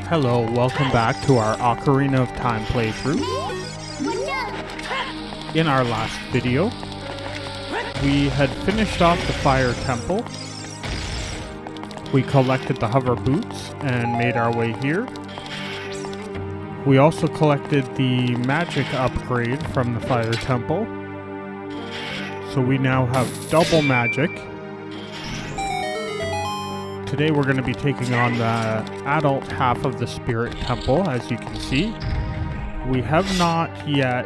Hello, welcome back to our Ocarina of Time playthrough. In our last video, we had finished off the Fire Temple. We collected the hover boots and made our way here. We also collected the magic upgrade from the Fire Temple. So we now have double magic. Today we're going to be taking on the adult half of the Spirit Temple, as you can see. We have not yet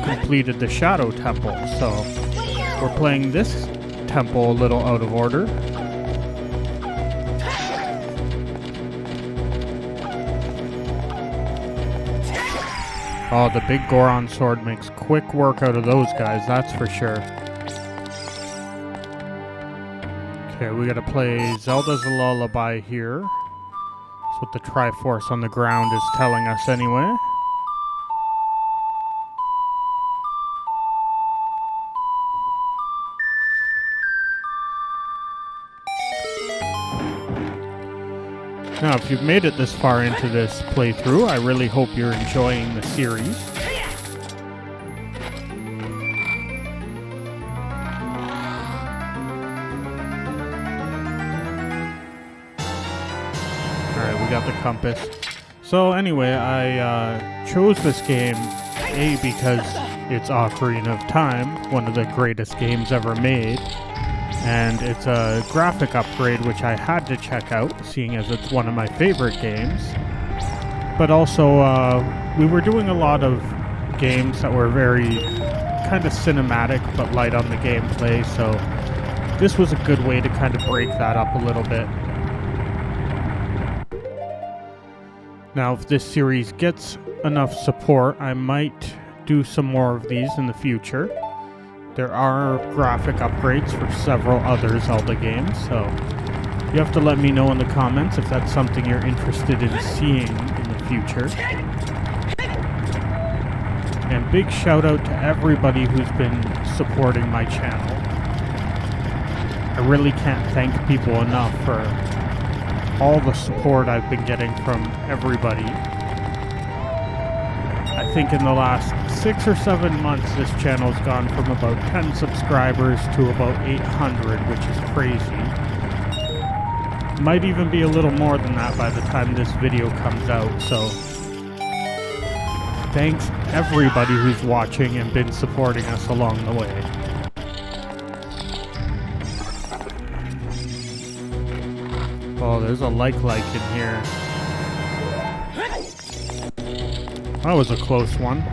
completed the Shadow Temple, so we're playing this temple a little out of order. Oh, the big Goron sword makes quick work out of those guys, that's for sure. Okay, we gotta play Zelda's Lullaby here. That's what the Triforce on the ground is telling us anyway. Now, if you've made it this far into this playthrough, I really hope you're enjoying the series. Alright, we got the compass. So anyway, I chose this game, A, because it's Ocarina of Time, one of the greatest games ever made. And it's a graphic upgrade which I had to check out, seeing as it's one of my favorite games. But also, we were doing a lot of games that were very kind of cinematic but light on the gameplay, so this was a good way to kind of break that up a little bit. Now, if this series gets enough support, I might do some more of these in the future. There are graphic upgrades for several other Zelda games, so you have to let me know in the comments if that's something you're interested in seeing in the future. And big shout out to everybody who's been supporting my channel. I really can't thank people enough for all the support I've been getting from everybody. I think in the last 6 or 7 months, this channel's gone from about 10 subscribers to about 800, which is crazy. Might even be a little more than that by the time this video comes out, so thanks everybody who's watching and been supporting us along the way. Oh, there's a like in here. That was a close one.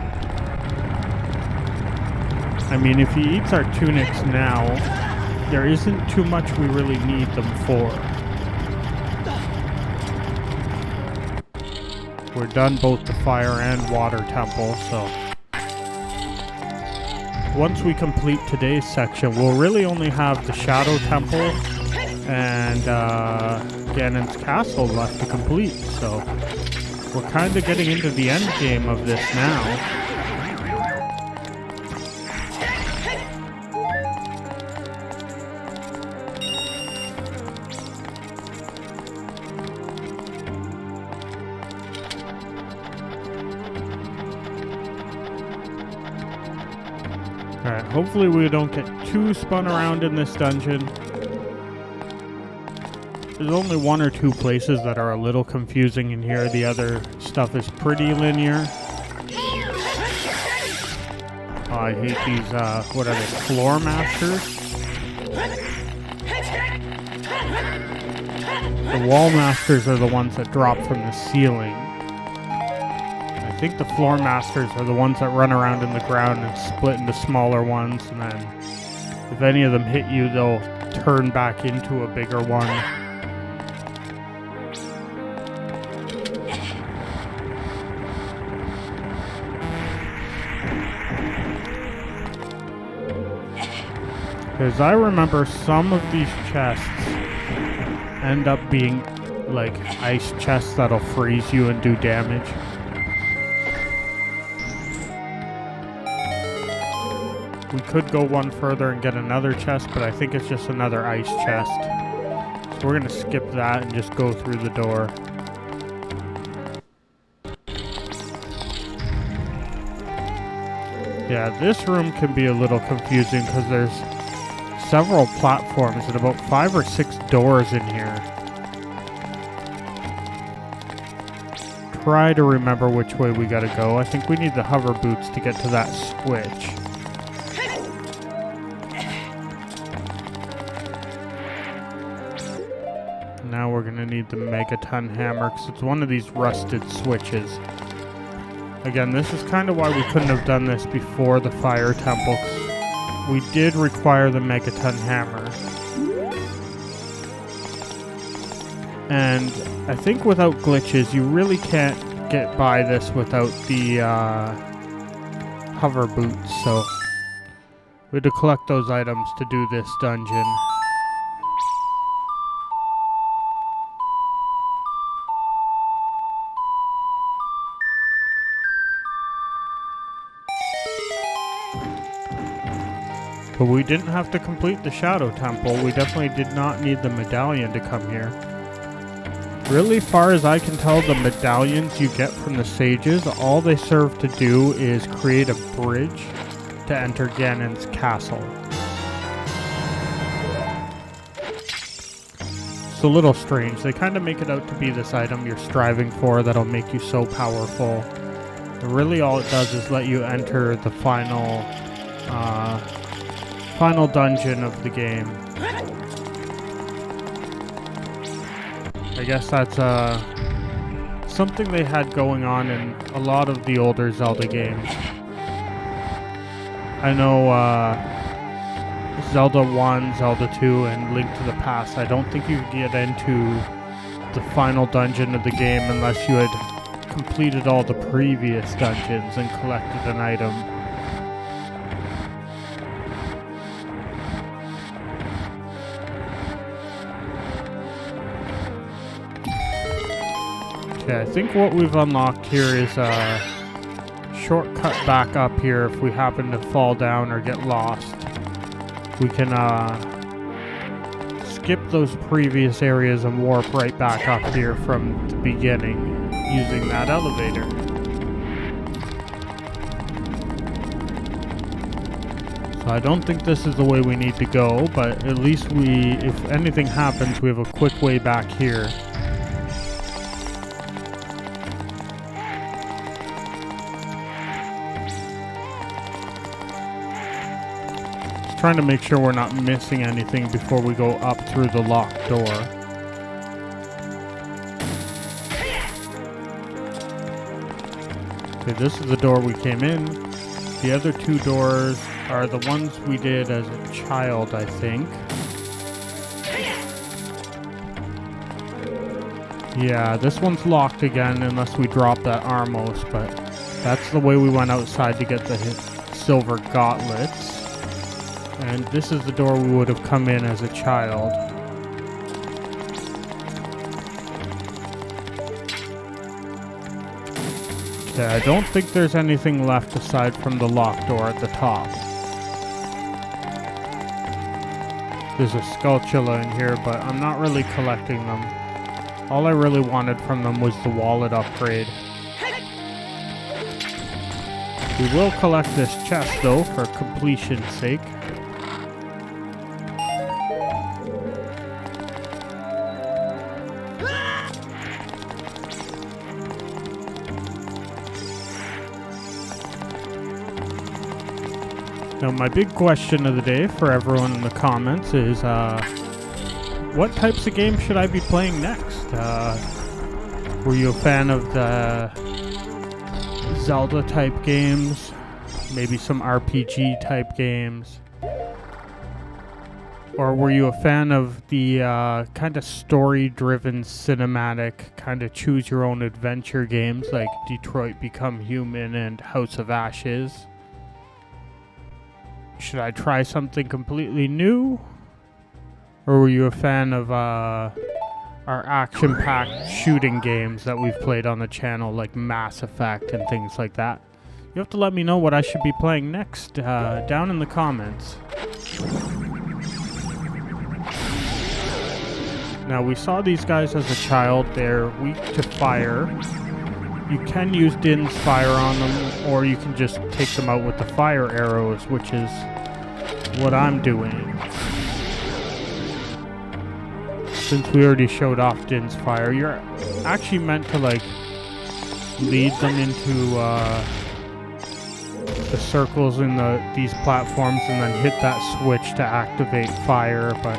I mean, if he eats our tunics now, there isn't too much we really need them for. We're done both the fire and water temple, so once we complete today's section, we'll really only have the Shadow Temple and Ganon's Castle left to complete, so we're kind of getting into the end game of this now. Alright, hopefully we don't get too spun around in this dungeon. There's only 1 or 2 places that are a little confusing in here. The other stuff is pretty linear. Oh, I hate these, what are they, floor masters? The wall masters are the ones that drop from the ceiling. I think the floor masters are the ones that run around in the ground and split into smaller ones, and then if any of them hit you, they'll turn back into a bigger one. Because I remember some of these chests end up being like ice chests that'll freeze you and do damage. We could go one further and get another chest, but I think it's just another ice chest. So we're going to skip that and just go through the door. Yeah, this room can be a little confusing because there's several platforms and about 5 or 6 doors in here. Try to remember which way we gotta go. I think we need the hover boots to get to that switch. Now we're gonna need the Megaton hammer because it's one of these rusted switches. Again, this is kind of why we couldn't have done this before the fire temple. We did require the Megaton hammer. And I think without glitches, you really can't get by this without the hover boots. So we had to collect those items to do this dungeon. But we didn't have to complete the Shadow Temple. We definitely did not need the medallion to come here. Really, far as I can tell, the medallions you get from the sages, all they serve to do is create a bridge to enter Ganon's castle. It's a little strange. They kind of make it out to be this item you're striving for that'll make you so powerful. But really all it does is let you enter the final dungeon of the game. I guess that's something they had going on in a lot of the older Zelda games. I know Zelda 1, Zelda 2, and Link to the Past, I don't think you could get into the final dungeon of the game unless you had completed all the previous dungeons and collected an item. Okay, I think what we've unlocked here is a shortcut back up here if we happen to fall down or get lost. We can skip those previous areas and warp right back up here from the beginning using that elevator. So I don't think this is the way we need to go, but at least if anything happens, we have a quick way back here. Trying to make sure we're not missing anything before we go up through the locked door. Okay, this is the door we came in. The other 2 doors are the ones we did as a child, I think. Yeah, this one's locked again unless we drop that Armos, but that's the way we went outside to get the silver gauntlets. And this is the door we would have come in as a child. Okay, I don't think there's anything left aside from the locked door at the top. There's a Skulltula in here, but I'm not really collecting them. All I really wanted from them was the wallet upgrade. We will collect this chest, though, for completion's sake. Now, my big question of the day for everyone in the comments is, what types of games should I be playing next? Were you a fan of the Zelda type games? Maybe some RPG type games? Or were you a fan of the kind of story-driven, cinematic, kind of choose-your-own-adventure games like Detroit Become Human and House of Ashes? Should I try something completely new? Or were you a fan of our action-packed shooting games that we've played on the channel, like Mass Effect and things like that? You have to let me know what I should be playing next down in the comments. Now, we saw these guys as a child. They're weak to fire. You can use Din's fire on them, or you can just take them out with the fire arrows, which is what I'm doing. Since we already showed off Din's fire, you're actually meant to like lead them into the circles in these platforms and then hit that switch to activate fire, but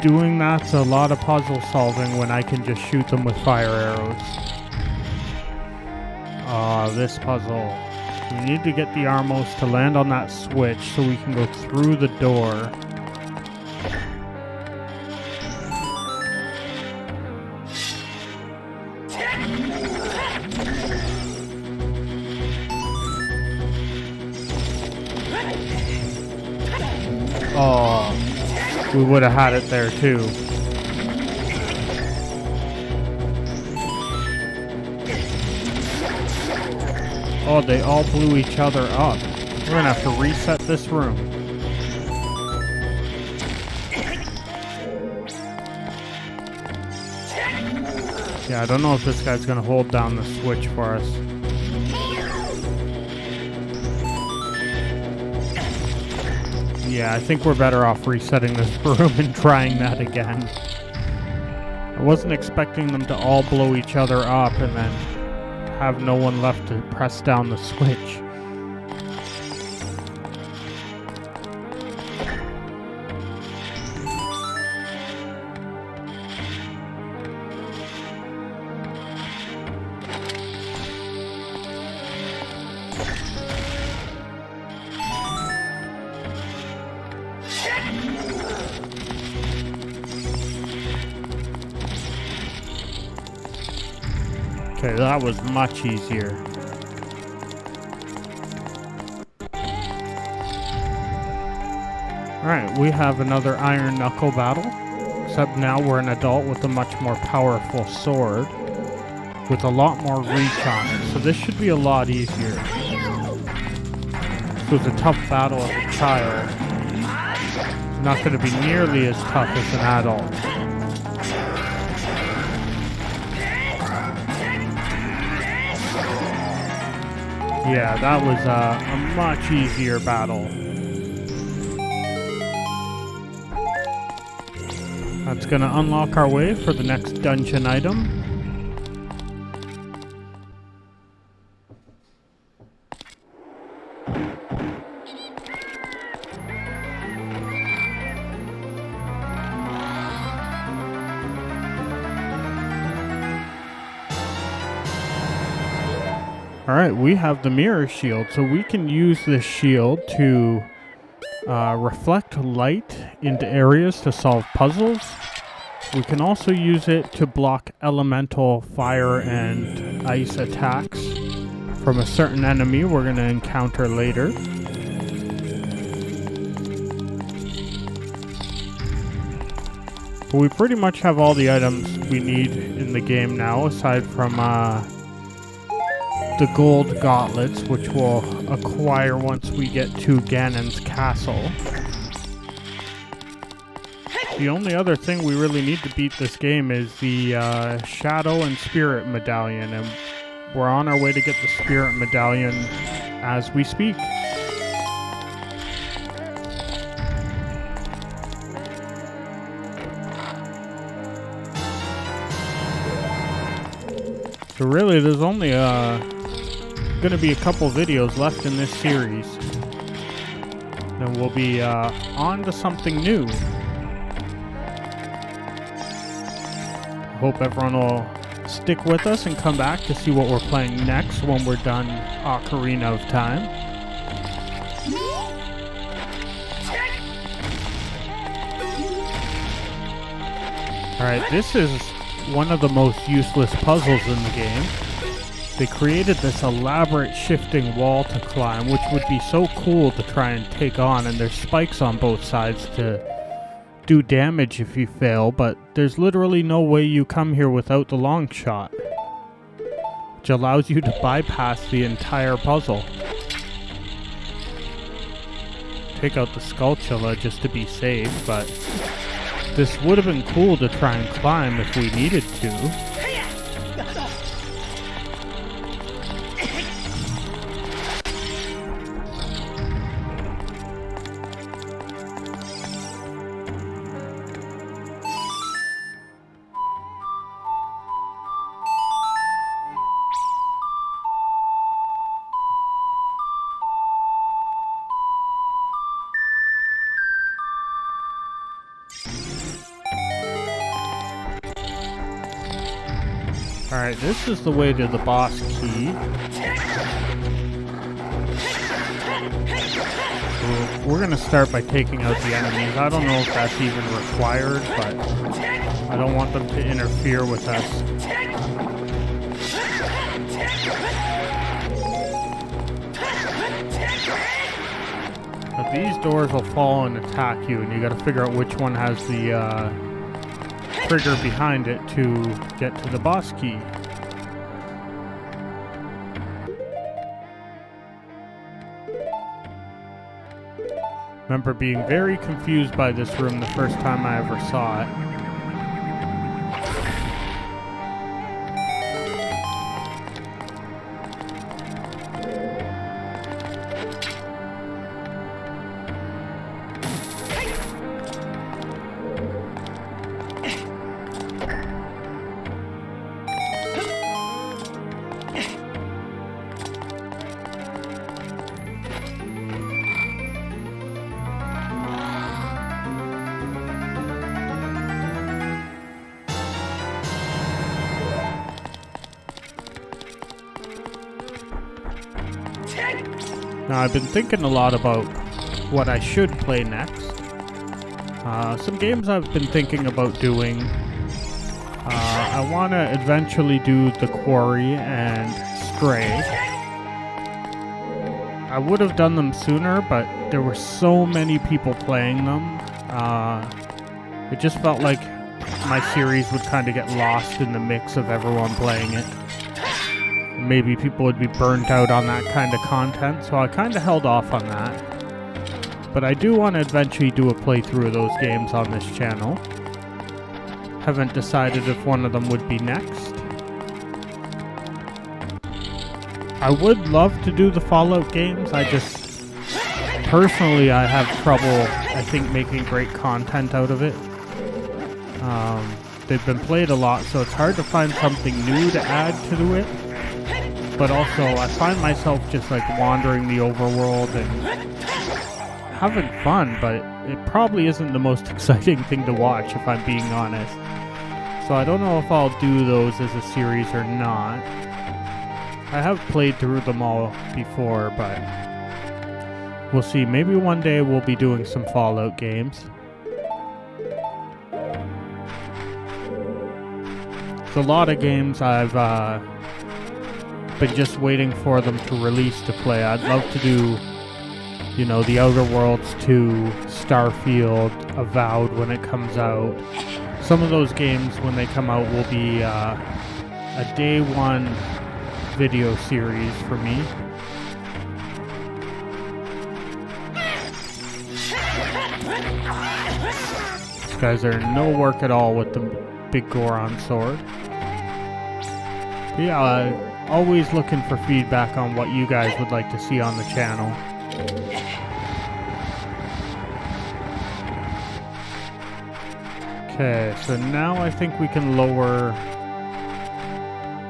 doing that's a lot of puzzle solving when I can just shoot them with fire arrows. This puzzle. We need to get the Armos to land on that switch so we can go through the door. Oh, we would have had it there too. Oh, they all blew each other up. We're gonna have to reset this room. Yeah, I don't know if this guy's gonna hold down the switch for us. Yeah, I think we're better off resetting this room and trying that again. I wasn't expecting them to all blow each other up and then have no one left to press down the switch. Okay, that was much easier. Alright, we have another Iron Knuckle battle, except now we're an adult with a much more powerful sword, with a lot more reach on it, so this should be a lot easier. This was a tough battle as a child. It's not going to be nearly as tough as an adult. Yeah, that was a much easier battle. That's gonna unlock our way for the next dungeon item. Alright, we have the mirror shield, so we can use this shield to reflect light into areas to solve puzzles. We can also use it to block elemental fire and ice attacks from a certain enemy we're going to encounter later. But we pretty much have all the items we need in the game now, aside from the gold gauntlets, which we'll acquire once we get to Ganon's castle. The only other thing we really need to beat this game is the Shadow and Spirit Medallion, and we're on our way to get the Spirit Medallion as we speak. So really, there's only going to be a couple videos left in this series. Then we'll be on to something new. Hope everyone will stick with us and come back to see what we're playing next when we're done Ocarina of Time. Alright, this is one of the most useless puzzles in the game. They created this elaborate shifting wall to climb, which would be so cool to try and take on, and there's spikes on both sides to do damage if you fail, but there's literally no way you come here without the long shot, which allows you to bypass the entire puzzle. Take out the Skulltula just to be safe, but this would have been cool to try and climb if we needed to. Alright, this is the way to the boss key. So we're gonna start by taking out the enemies. I don't know if that's even required, but I don't want them to interfere with us. But these doors will fall and attack you, and you gotta figure out which one has the trigger behind it to get to the boss key. Remember being very confused by this room the first time I ever saw it. Now, I've been thinking a lot about what I should play next. Some games I've been thinking about doing. I want to eventually do The Quarry and Stray. I would have done them sooner, but there were so many people playing them. It just felt like my series would kind of get lost in the mix of everyone playing it. Maybe people would be burnt out on that kind of content, so I kind of held off on that. But I do want to eventually do a playthrough of those games on this channel. Haven't decided if one of them would be next. I would love to do the Fallout games. I just, personally, I have trouble, I think, making great content out of it. They've been played a lot, so it's hard to find something new to add to it. But also, I find myself just like wandering the overworld and having fun, but it probably isn't the most exciting thing to watch, if I'm being honest. So I don't know if I'll do those as a series or not. I have played through them all before, but we'll see. Maybe one day we'll be doing some Fallout games. There's a lot of games I've been just waiting for them to release to play. I'd love to do, you know, the Outer Worlds 2, Starfield, Avowed when it comes out. Some of those games, when they come out, will be a day one video series for me. These guys are no work at all with the big Goron sword. But yeah, always looking for feedback on what you guys would like to see on the channel. Okay, so now I think we can lower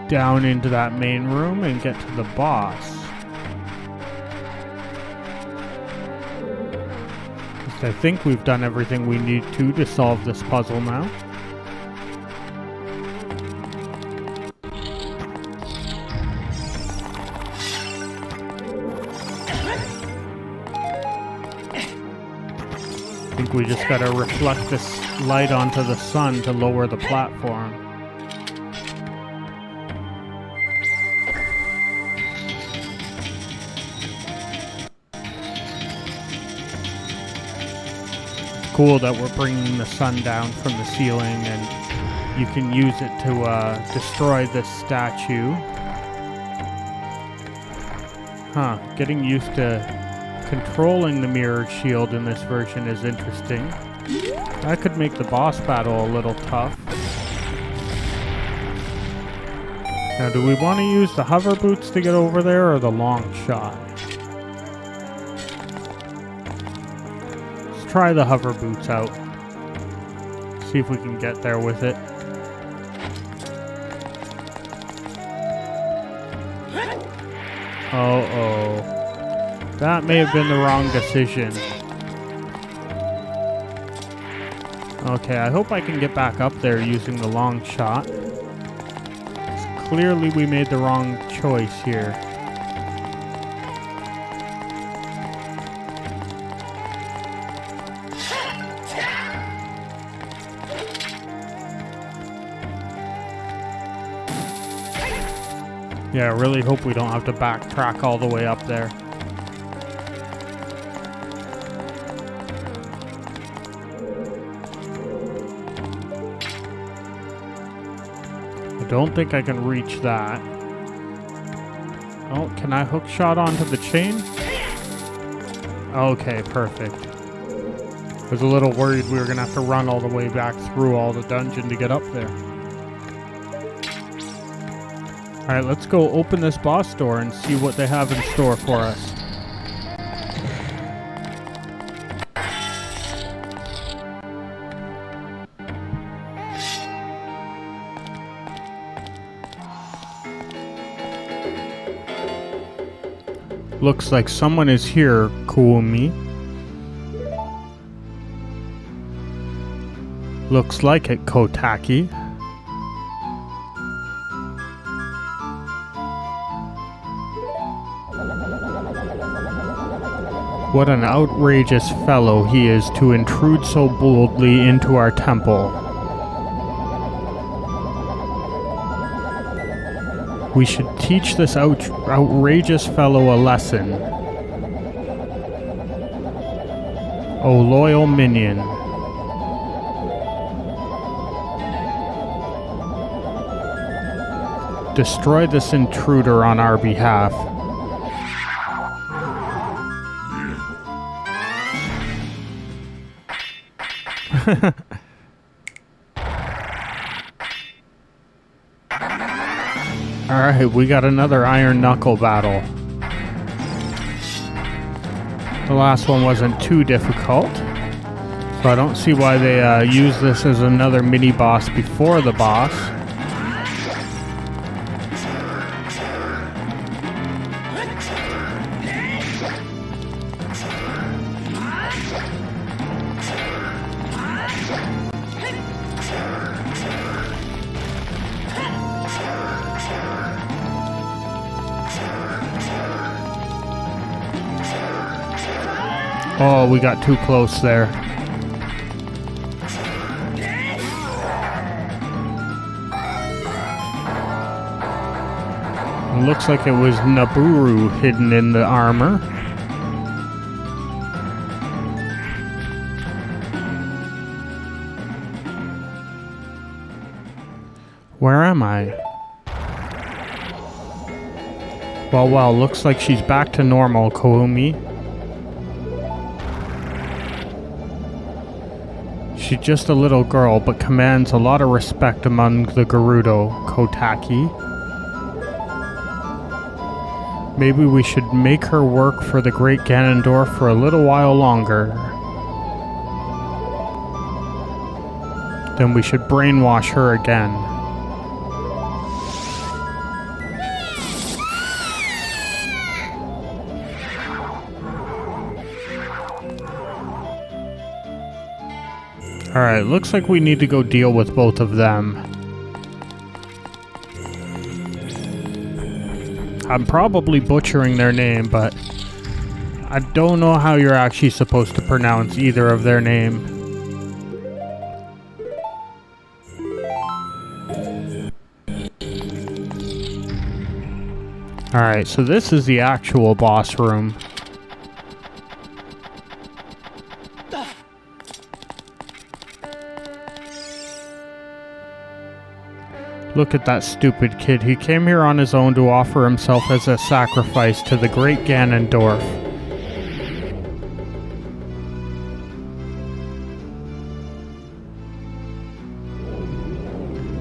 down into that main room and get to the boss. I think we've done everything we need to solve this puzzle now. I think we just gotta reflect this light onto the sun to lower the platform. It's cool that we're bringing the sun down from the ceiling and you can use it to destroy this statue. Huh, getting used to controlling the mirrored shield in this version is interesting. That could make the boss battle a little tough. Now, do we want to use the hover boots to get over there or the long shot? Let's try the hover boots out. See if we can get there with it. Uh-oh. That may have been the wrong decision. Okay, I hope I can get back up there using the long shot. It's clearly we made the wrong choice here. Yeah, I really hope we don't have to backtrack all the way up there. I don't think I can reach that. Oh, can I hook shot onto the chain? Okay, perfect. I was a little worried we were gonna have to run all the way back through all the dungeon to get up there. Alright, let's go open this boss door and see what they have in store for us. Looks like someone is here, Kuumi. Looks like it, Kotaki. What an outrageous fellow he is to intrude so boldly into our temple. We should teach this outrageous fellow a lesson. O loyal minion. Destroy this intruder on our behalf. Alright, we got another Iron Knuckle battle. The last one wasn't too difficult, so I don't see why they use this as another mini-boss before the boss. Oh, we got too close there. It looks like it was Naburu hidden in the armor. Where am I? Well, looks like she's back to normal, Kuumi. She's just a little girl, but commands a lot of respect among the Gerudo, Kotaki. Maybe we should make her work for the great Ganondorf for a little while longer. Then we should brainwash her again. Alright, looks like we need to go deal with both of them. I'm probably butchering their name, but I don't know how you're actually supposed to pronounce either of their name. Alright, so this is the actual boss room. Look at that stupid kid. He came here on his own to offer himself as a sacrifice to the great Ganondorf.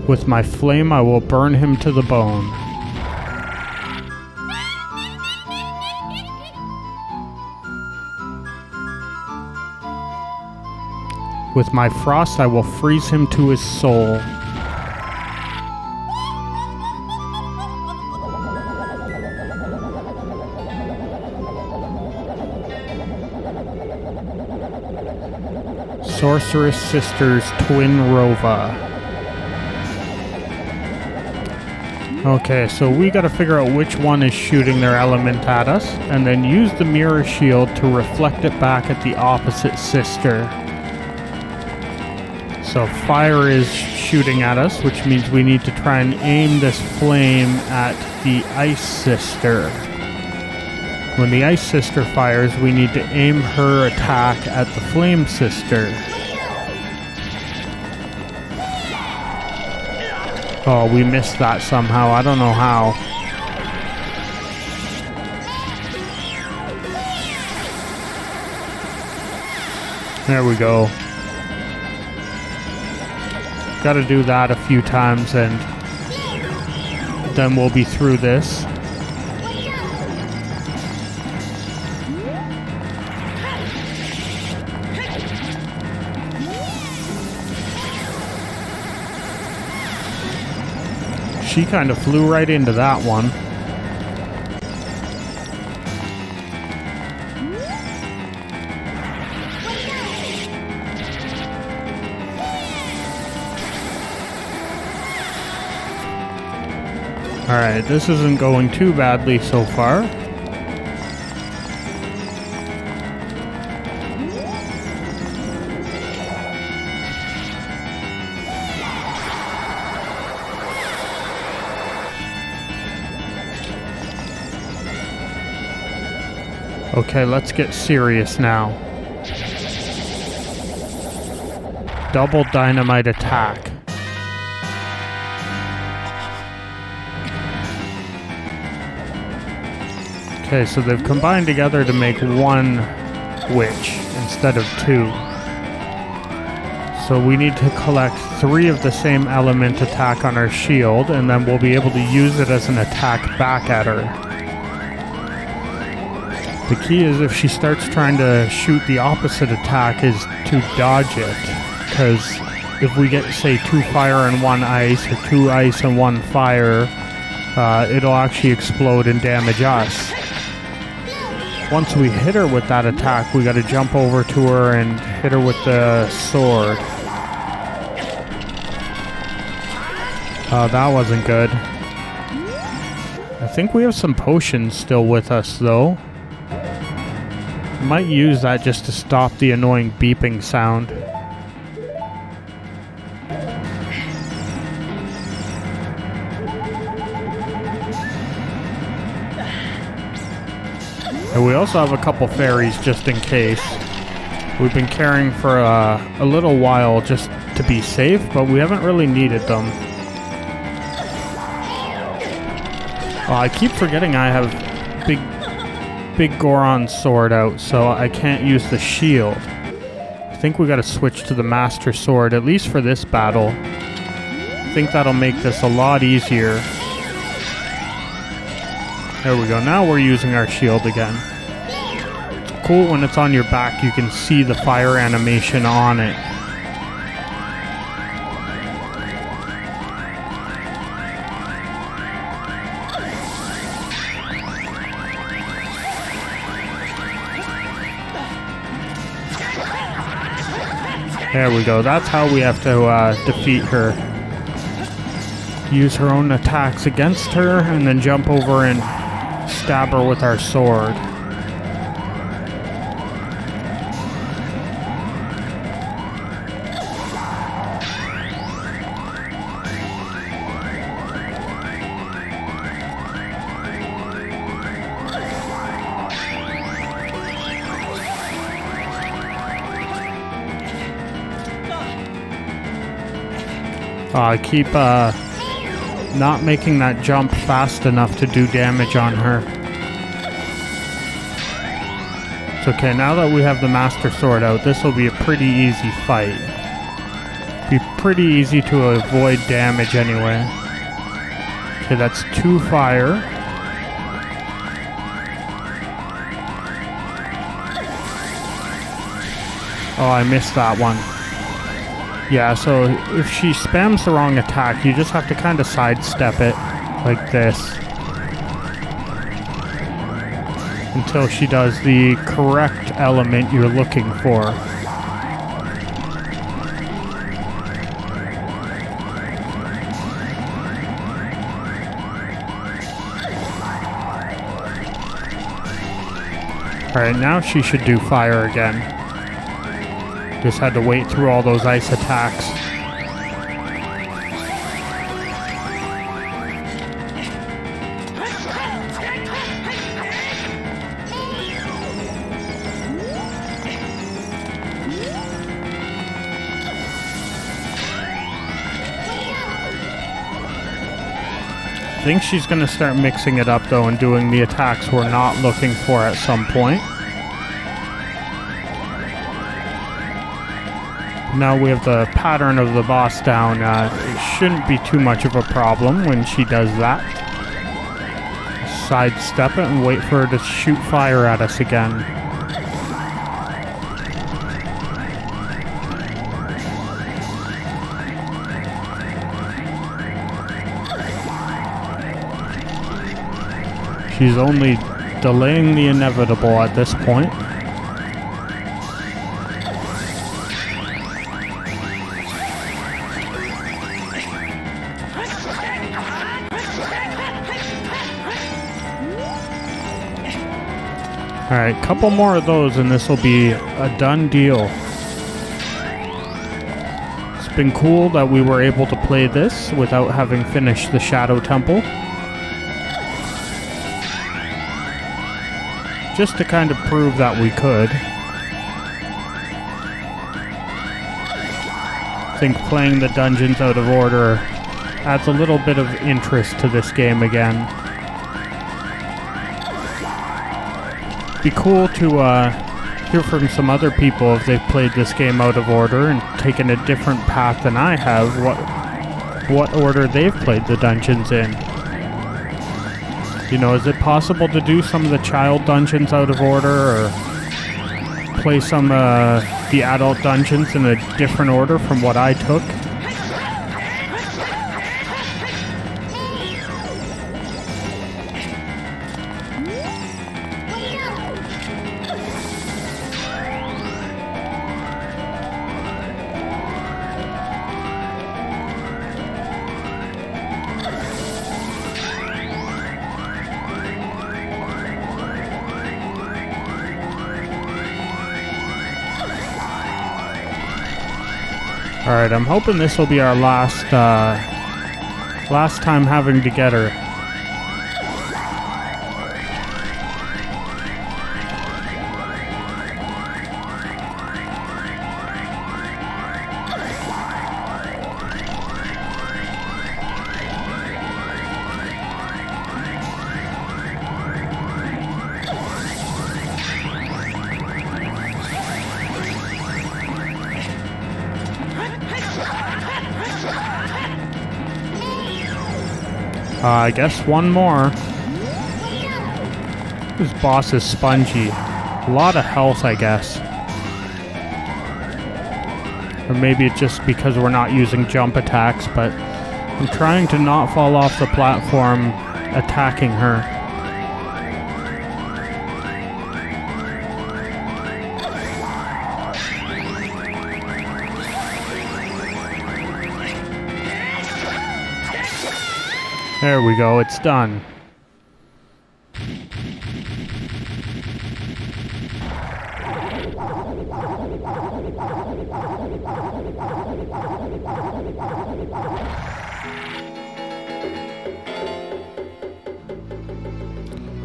With my flame, I will burn him to the bone. With my frost, I will freeze him to his soul. Sorceress Sisters Twin Rova. Okay, so we gotta figure out which one is shooting their element at us, and then use the mirror shield to reflect it back at the opposite sister. So fire is shooting at us, which means we need to try and aim this flame at the ice sister. When the ice sister fires, we need to aim her attack at the flame sister. Oh, we missed that somehow. I don't know how. There we go. Gotta do that a few times and then we'll be through this. She kind of flew right into that one. Alright, this isn't going too badly so far. Okay, let's get serious now. Double dynamite attack. Okay, so they've combined together to make one witch instead of two. So we need to collect 3 of the same element attack on our shield, and then we'll be able to use it as an attack back at her. The key is if she starts trying to shoot the opposite attack is to dodge it, because if we get, say, 2 fire and 1 ice, or 2 ice and 1 fire, it'll actually explode and damage us. Once we hit her with that attack, we gotta jump over to her and hit her with the sword. That wasn't good. I think we have some potions still with us, though. Might use that just to stop the annoying beeping sound. And we also have a couple fairies just in case. We've been carrying for a little while just to be safe, but we haven't really needed them. I keep forgetting I have big Goron sword out, so I can't use the shield. I think we gotta switch to the Master Sword, at least for this battle. I think that'll make this a lot easier. There we go, now we're using our shield again. It's cool when it's on your back, you can see the fire animation on it. There we go, that's how we have to defeat her. Use her own attacks against her, and then jump over and stab her with our sword. I keep not making that jump fast enough to do damage on her. It's okay, now that we have the Master Sword out, this will be a pretty easy fight. Be pretty easy to avoid damage anyway. Okay, that's 2 fire. Oh, I missed that one. Yeah, so if she spams the wrong attack, you just have to kind of sidestep it like this until she does the correct element you're looking for. Alright, now she should do fire again. Just had to wait through all those ice attacks. I think she's going to start mixing it up though and doing the attacks we're not looking for at some point. Now we have the pattern of the boss down. It shouldn't be too much of a problem when she does that. Sidestep it and wait for her to shoot fire at us again. She's only delaying the inevitable at this point. Alright, couple more of those and this will be a done deal. It's been cool that we were able to play this without having finished the Shadow Temple. Just to kind of prove that we could. I think playing the dungeons out of order adds a little bit of interest to this game again. Be cool to hear from some other people if they've played this game out of order and taken a different path than I have, what order they've played the dungeons in. You know, is it possible to do some of the child dungeons out of order, or play some the adult dungeons in a different order from what I took? Alright, I'm hoping this will be our last time having to get her. I guess one more. This boss is spongy. A lot of health, I guess. Or maybe it's just because we're not using jump attacks, but I'm trying to not fall off the platform attacking her. There we go, it's done.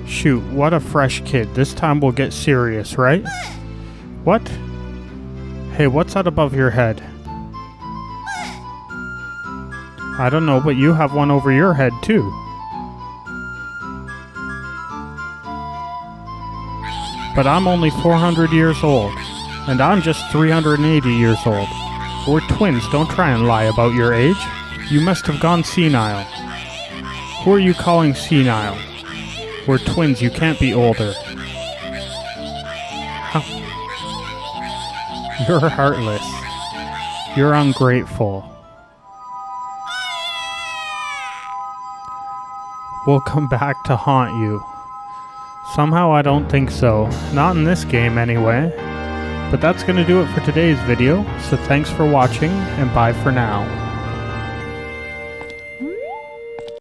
Shoot, what a fresh kid. This time we'll get serious, right? What? Hey, what's that above your head? I don't know, but you have one over your head, too. But I'm only 400 years old, and I'm just 380 years old. We're twins, don't try and lie about your age. You must have gone senile. Who are you calling senile? We're twins, you can't be older. How? You're heartless. You're ungrateful. Will come back to haunt you. Somehow I don't think so. Not in this game anyway. But that's going to do it for today's video, so thanks for watching, and bye for now.